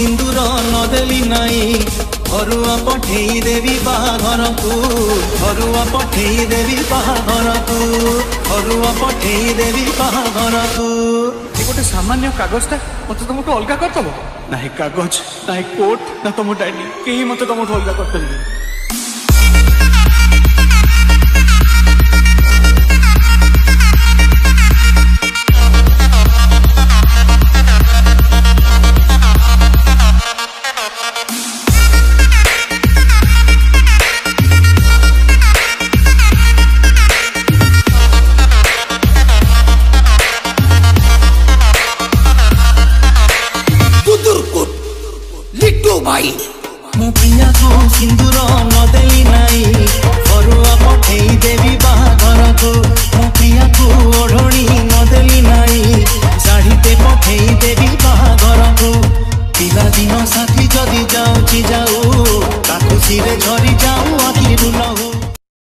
सिंदूर नदेली नाई घरुआ पठेई देवी बाघर को घरुआ पठेई देवी बाघर को घरुआ पठेई देवी बाघर को गोटे सामान्य कागज था मत तुमको अलग करदब ना कागज ना कोर्ट ना तुम डायरी कहीं मत तुम अलग कर मो पिया को सिंदूर नदेली नाई घरुआ पठेई देवी बाघर को मो पिया को ओढ़णी नदेली नाई शाढ़ीते पठेई देवी